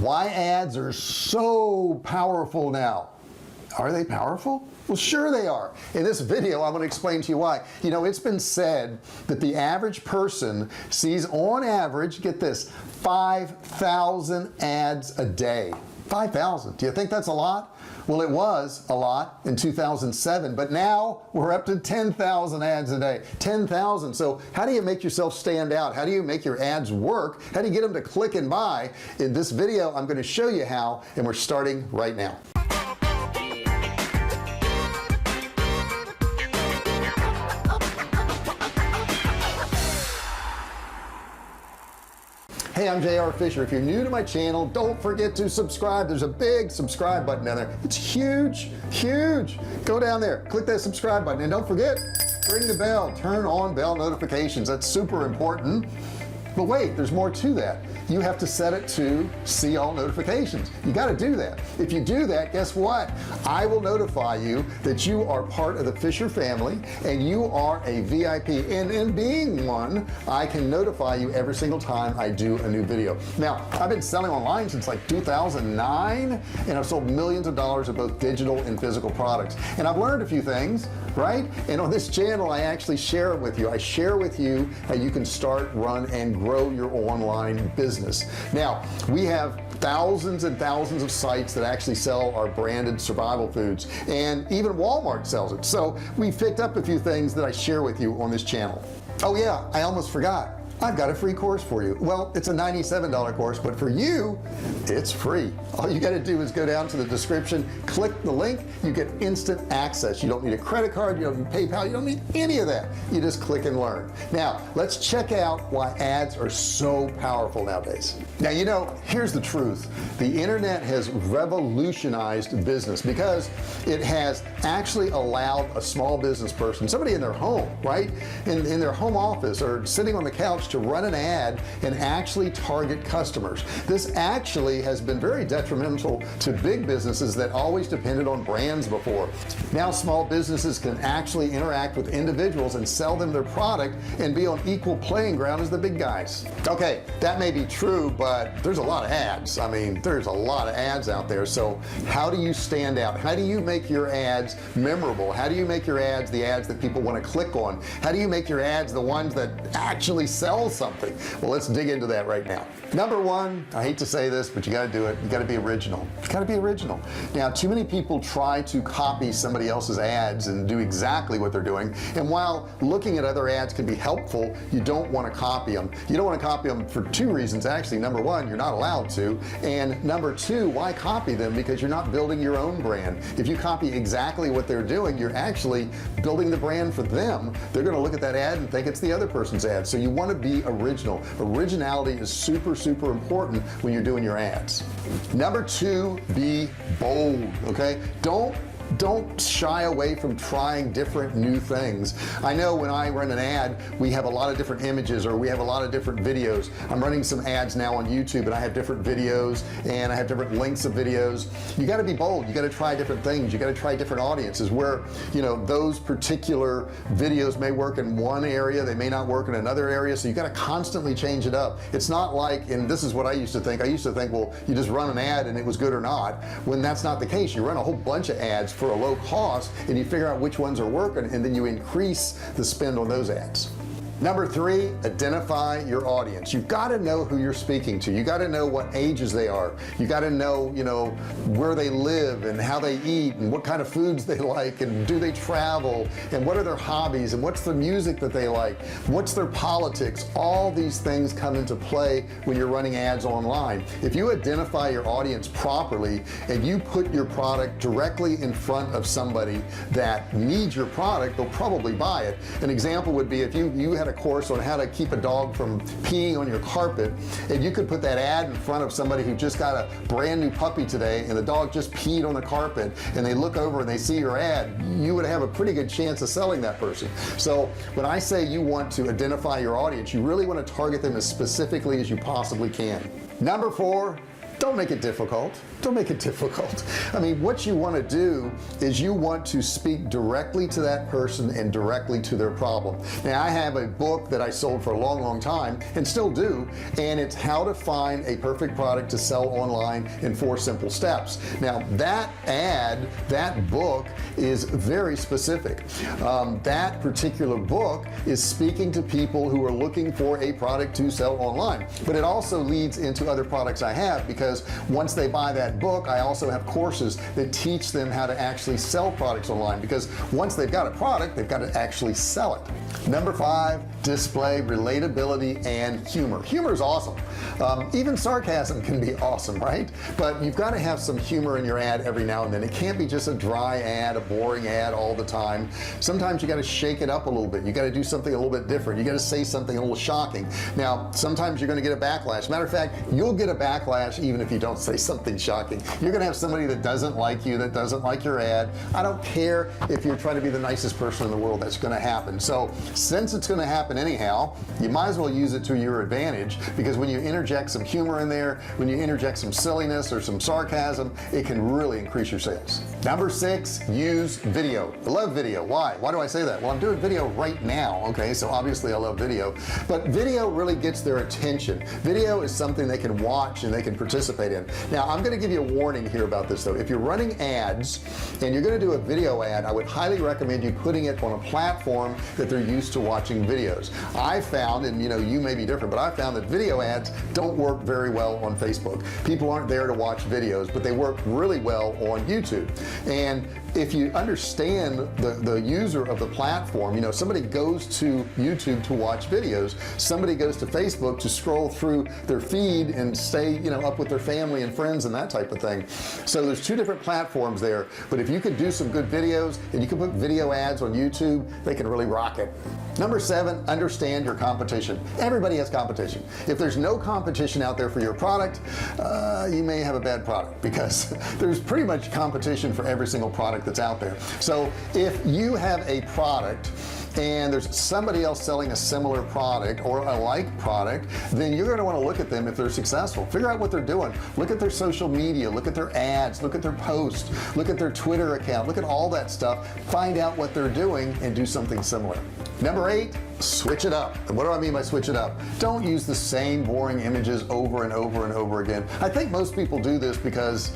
Why ads are so powerful now. Are they powerful? Well, sure they are. In this video I'm going to explain to you why. You know, it's been said that the average person sees on average, get this, 5,000 ads a day. 5,000. Do you think that's a lot? Well, it was a lot in 2007, but now we're up to 10,000 ads a day. 10,000. So how do you make yourself stand out? How do you make your ads work? How do you get them to click and buy? In this video I'm going to show you how, and we're starting right now. Hey, I'm JR Fisher. If you're new to my channel, don't forget to subscribe. There's a big subscribe button down there. It's huge, huge. Go down there, click that subscribe button, and don't forget, ring the bell, turn on bell notifications. That's super important. But wait, there's more to that. You have to set it to see all notifications. You got to do that. If you do that, guess what? I will notify you that you are part of the Fisher family and you are a VIP, and in being one, I can notify you every single time I do a new video. Now, I've been selling online since like 2009, and I've sold millions of dollars of both digital and physical products, and I've learned a few things, right? And on this channel I actually share it with you. I share with you how you can start, run, and grow your online business. Now, we have thousands and thousands of sites that actually sell our branded survival foods, and even Walmart sells it. So we picked up a few things that I share with you on this channel. Oh yeah, I almost forgot. I've got a free course for you. Well, it's a $97 course, but for you it's free. All you got to do is go down to the description, click the link, you get instant access. You don't need a credit card, you don't need PayPal, you don't need any of that. You just click and learn. Now let's check out why ads are so powerful nowadays. Now, you know, here's the truth. The internet has revolutionized business because it has actually allowed a small business person, somebody in their home, right, in their home office or sitting on the couch, to run an ad and actually target customers. This actually has been very detrimental to big businesses that always depended on brands before. Now small businesses can actually interact with individuals and sell them their product and be on equal playing ground as the big guys. Okay, that may be true, but there's a lot of ads. I mean, there's a lot of ads out there. So how do you stand out? How do you make your ads memorable? How do you make your ads the ads that people want to click on? How do you make your ads the ones that actually sell something? Well, let's dig into that right now. Number one, I hate to say this, but you got to do it. You got to be original. You got to be original. Now, too many people try to copy somebody else's ads and do exactly what they're doing, and while looking at other ads can be helpful, you don't want to copy them. You don't want to copy them for two reasons, actually. Number one, you're not allowed to, and number two, why copy them? Because you're not building your own brand. If you copy exactly what they're doing, you're actually building the brand for them. They're going to look at that ad and think it's the other person's ad. So you want to be original. Originality is super important when you're doing your ads. Number two, be bold. Okay, don't shy away from trying different new things. I know when I run an ad, we have a lot of different images, or we have a lot of different videos. I'm running some ads now on YouTube, and I have different videos and I have different lengths of videos. You got to be bold. You got to try different things. You got to try different audiences where, you know, those particular videos may work in one area, they may not work in another area. So you got to constantly change it up. It's not like, and this is what I used to think, well, you just run an ad and it was good or not, when that's not the case. You run a whole bunch of ads for a low cost, and you figure out which ones are working, and then you increase the spend on those ads. Number three, identify your audience. You've got to know who you're speaking to. You got to know what ages they are. You got to know, you know, where they live and how they eat and what kind of foods they like, and do they travel, and what are their hobbies, and what's the music that they like, what's their politics. All these things come into play when you're running ads online. If you identify your audience properly and you put your product directly in front of somebody that needs your product, they'll probably buy it. An example would be if you had a course on how to keep a dog from peeing on your carpet, and you could put that ad in front of somebody who just got a brand new puppy today and the dog just peed on the carpet, and they look over and they see your ad, you would have a pretty good chance of selling that person. So when I say you want to identify your audience, you really want to target them as specifically as you possibly can. Number four, Don't make it difficult. Don't make it difficult. I mean, what you want to do is you want to speak directly to that person and directly to their problem. Now, I have a book that I sold for a long time and still do, and it's how to find a perfect product to sell online in 4 simple steps. Now, that book is very specific. That particular book is speaking to people who are looking for a product to sell online, but it also leads into other products I have, because once they buy that book, I also have courses that teach them how to actually sell products online, because once they've got a product, they've got to actually sell it. Number 5, display relatability and humor. Humor is awesome. Even sarcasm can be awesome, right? But you've got to have some humor in your ad every now and then. It can't be just a dry ad, a boring ad all the time. Sometimes you got to shake it up a little bit. You got to do something a little bit different. You got to say something a little shocking. Now, sometimes you're going to get a backlash. Matter of fact, you'll get a backlash even if you don't say something shocking. You're gonna have somebody that doesn't like you, that doesn't like your ad. I don't care if you're trying to be the nicest person in the world, that's gonna happen. So since it's gonna happen anyhow, you might as well use it to your advantage, because when you interject some humor in there, when you interject some silliness or some sarcasm, it can really increase your sales. Number 6, use video. I love video. Why do I say that? Well, I'm doing video right now, okay, so obviously I love video, but video really gets their attention. Video is something they can watch and they can participate in. Now, I'm going to give you a warning here about this though. If you're running ads and you're going to do a video ad, I would highly recommend you putting it on a platform that they're used to watching videos. I found, and you may be different, but I found that video ads don't work very well on Facebook. People aren't there to watch videos, but they work really well on YouTube. And if you understand the user of the platform, somebody goes to YouTube to watch videos, somebody goes to Facebook to scroll through their feed and stay up with their family and friends and that type of thing. So there's 2 different platforms there, but if you could do some good videos and you can put video ads on YouTube, they can really rock it. Number 7, understand your competition. Everybody has competition. If there's no competition out there for your product, you may have a bad product, because there's pretty much competition for every single product that's out there. So if you have a product and there's somebody else selling a similar product or a like product, then you're going to want to look at them if they're successful. Figure out what they're doing. Look at their social media, look at their ads, look at their posts, look at their Twitter account, look at all that stuff, find out what they're doing and do something similar. Number 8, switch it up. And what do I mean by switch it up? Don't use the same boring images over and over and over again. I think most people do this because,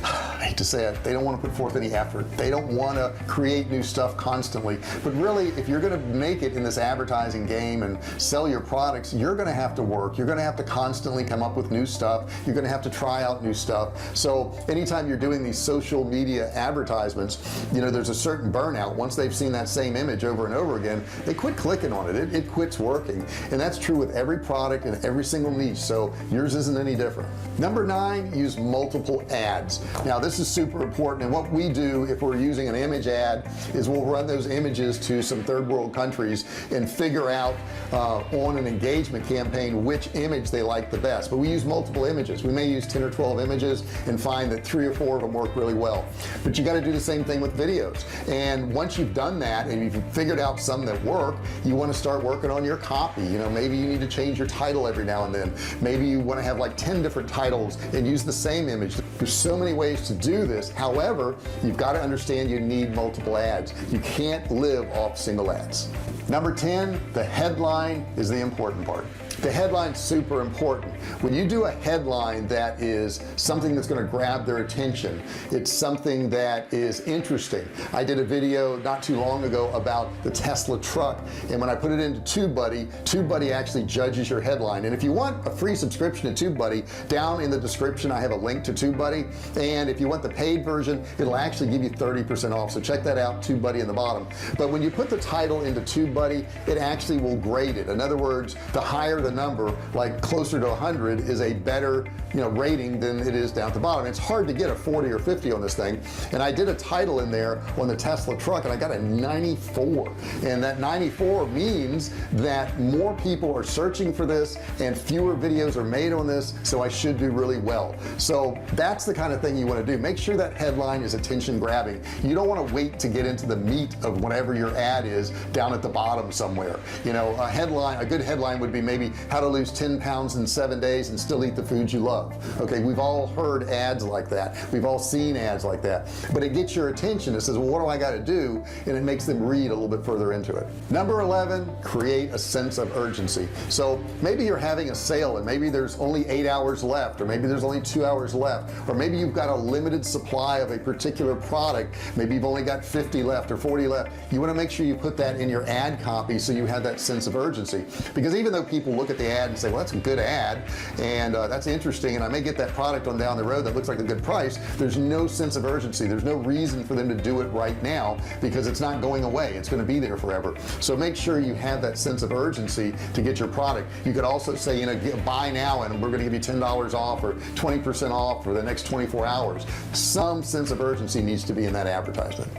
I hate to say it, they don't want to put forth any effort. They don't want to create new stuff constantly. But really, if you're going to make it in this advertising game and sell your products, you're going to have to work. You're going to have to constantly come up with new stuff. You're going to have to try out new stuff. So anytime you're doing these social media advertisements, there's a certain burnout. Once they've seen that same image over and over again, they quit clicking on it. It quits working. And that's true with every product and every single niche. So yours isn't any different. Number 9, use multiple ads. Now, this is super important. And what we do if we're using an image ad is we'll run those images to some third world countries and figure out on an engagement campaign which image they like the best. But we use multiple images. We may use 10 or 12 images and find that 3 or 4 of them work really well. But you got to do the same thing with videos. And once you've done that and you've figured out some that work, you want to start working on your copy. Maybe you need to change your title every now and then. Maybe you want to have like 10 different titles and use the same image. There's so many ways to do this. However, you've got to understand you need multiple ads. You can't live off single ads. Number 10, the headline is the important part. The headline's super important. When you do a headline that is something that's going to grab their attention, it's something that is interesting. I did a video not too long ago about the Tesla truck, and when I put it into TubeBuddy actually judges your headline. And if you want a free subscription to TubeBuddy, down in the description I have a link to TubeBuddy, and if you want the paid version, it'll actually give you 30% off. So check that out, TubeBuddy in the bottom. But when you put the title into TubeBuddy, it actually will grade it. In other words, the higher the number, like closer to 100, is a better rating than it is down at the bottom. It's hard to get a 40 or 50 on this thing, and I did a title in there on the Tesla truck and I got a 94, and that 94 means that more people are searching for this and fewer videos are made on this, so I should do really well. So that's the kind of thing you want to do. Make sure that headline is attention grabbing. You don't want to wait to get into the meat of whatever your ad is down at the bottom somewhere. A good headline would be maybe how to lose 10 pounds in 7 days and still eat the food you love. love. Okay, we've all heard ads like that, we've all seen ads like that, but it gets your attention. It says, well, what do I got to do? And it makes them read a little bit further into it. Number 11, create a sense of urgency. So maybe you're having a sale and maybe there's only 8 hours left, or maybe there's only 2 hours left, or maybe you've got a limited supply of a particular product. Maybe you've only got 50 left or 40 left. You want to make sure you put that in your ad copy so you have that sense of urgency, because even though people look at the ad and say, well, that's a good ad and that's interesting and I may get that product on down the road that looks like a good price, there's no sense of urgency. There's no reason for them to do it right now because it's not going away. It's going to be there forever. So make sure you have that sense of urgency to get your product. You could also say, you know, buy now and we're going to give you $10 off or 20% off for the next 24 hours. Some sense of urgency needs to be in that advertisement.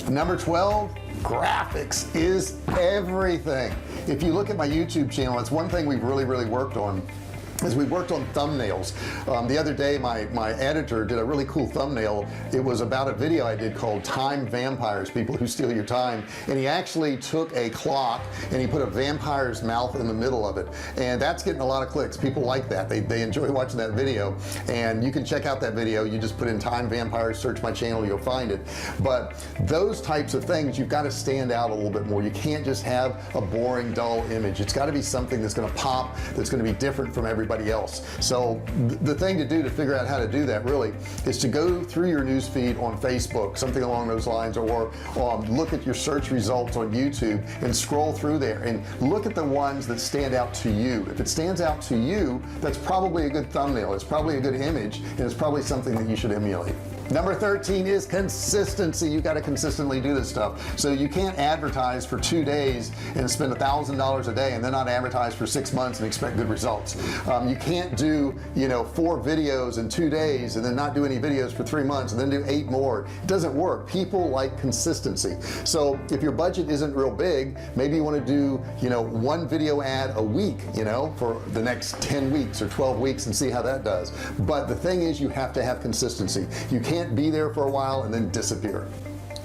Number 12, graphics is everything. If you look at my YouTube channel, it's one thing we've really worked on, is we worked on thumbnails. The other day my editor did a really cool thumbnail. It was about a video I did called Time Vampires, People Who Steal Your Time, and he actually took a clock and he put a vampire's mouth in the middle of it, and that's getting a lot of clicks. People like that. They enjoy watching that video, and you can check out that video. You just put in Time Vampires, search my channel, you'll find it. But those types of things, you've got to stand out a little bit more. You can't just have a boring, dull image. It's got to be something that's going to pop, that's going to be different from everybody else. So the thing to do to figure out how to do that really is to go through your news feed on Facebook, something along those lines, or look at your search results on YouTube and scroll through there and look at the ones that stand out to you. If it stands out to you, that's probably a good thumbnail, it's probably a good image, and it's probably something that you should emulate. Number 13 is consistency. You got to consistently do this stuff. So you can't advertise for 2 days and spend $1,000 a day and then not advertise for 6 months and expect good results. You can't do, you know, 4 videos in 2 days and then not do any videos for 3 months and then do 8 more. It doesn't work. People like consistency. So if your budget isn't real big, maybe you want to do, you know, 1 video ad a week, you know, for the next 10 weeks or 12 weeks and see how that does. But the thing is, you have to have consistency. You can't be there for a while and then disappear.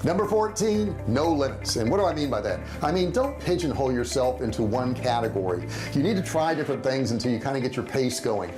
Number 14, no limits. And what do I mean by that? I mean, don't pigeonhole yourself into one category. You need to try different things until you kind of get your pace going.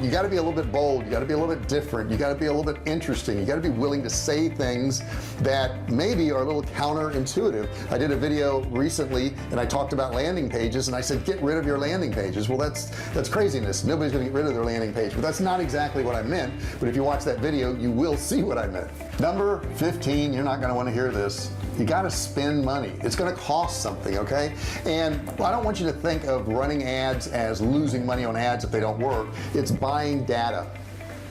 You got to be a little bit bold, you got to be a little bit different, you got to be a little bit interesting, you got to be willing to say things that maybe are a little counterintuitive. I did a video recently and I talked about landing pages and I said, get rid of your landing pages. Well, that's craziness. Nobody's going to get rid of their landing page, but that's not exactly what I meant. But if you watch that video, you will see what I meant. Number 15, you're not going to want to hear this. You got to spend money. It's going to cost something, okay? And I don't want you to think of running ads as losing money on ads if they don't work. It's buying data.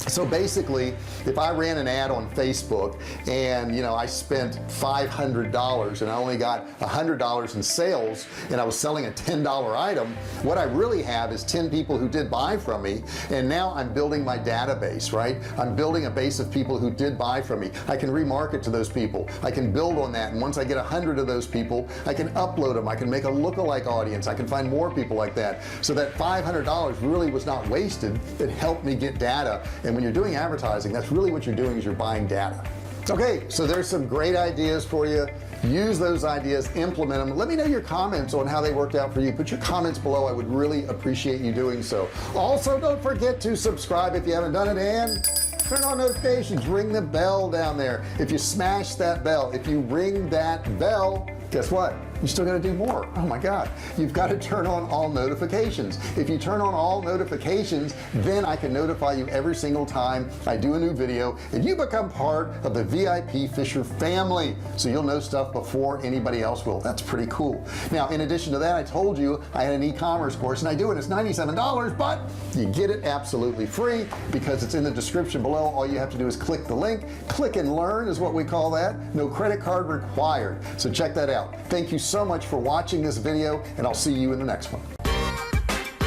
So basically, if I ran an ad on Facebook and, you know, I spent $500 and I only got $100 in sales and I was selling a $10 item, what I really have is 10 people who did buy from me, and now I'm building my database, right? I'm building a base of people who did buy from me. I can remarket to those people. I can build on that, and once I get 100 of those people, I can upload them. I can make a lookalike audience. I can find more people like that. So that $500 really was not wasted. It helped me get data. And when you're doing advertising, that's really what you're doing, is you're buying data. Okay, so there's some great ideas for you. Use those ideas, implement them. Let me know your comments on how they worked out for you. Put your comments below. I would really appreciate you doing so. Also, don't forget to subscribe if you haven't done it, and turn on notifications. Ring the bell down there. If you smash that bell, if you ring that bell, guess what? You still got to do more. Oh my God, you've got to turn on all notifications. If you turn on all notifications, then I can notify you every single time I do a new video, and you become part of the VIP Fisher family, so you'll know stuff before anybody else will. That's pretty cool. Now, in addition to that, I told you I had an e-commerce course, and I do it. It's $97, but you get it absolutely free because it's in the description below. All you have to do is click the link. Click and learn is what we call that. No credit card required. So check that out. Thank you so much for watching this video, and I'll see you in the next one.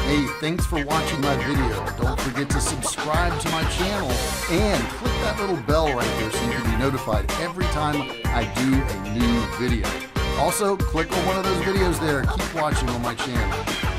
Hey, thanks for watching my video. Don't forget to subscribe to my channel and click that little bell right there so you can be notified every time I do a new video. Also, click on one of those videos there. Keep watching on my channel.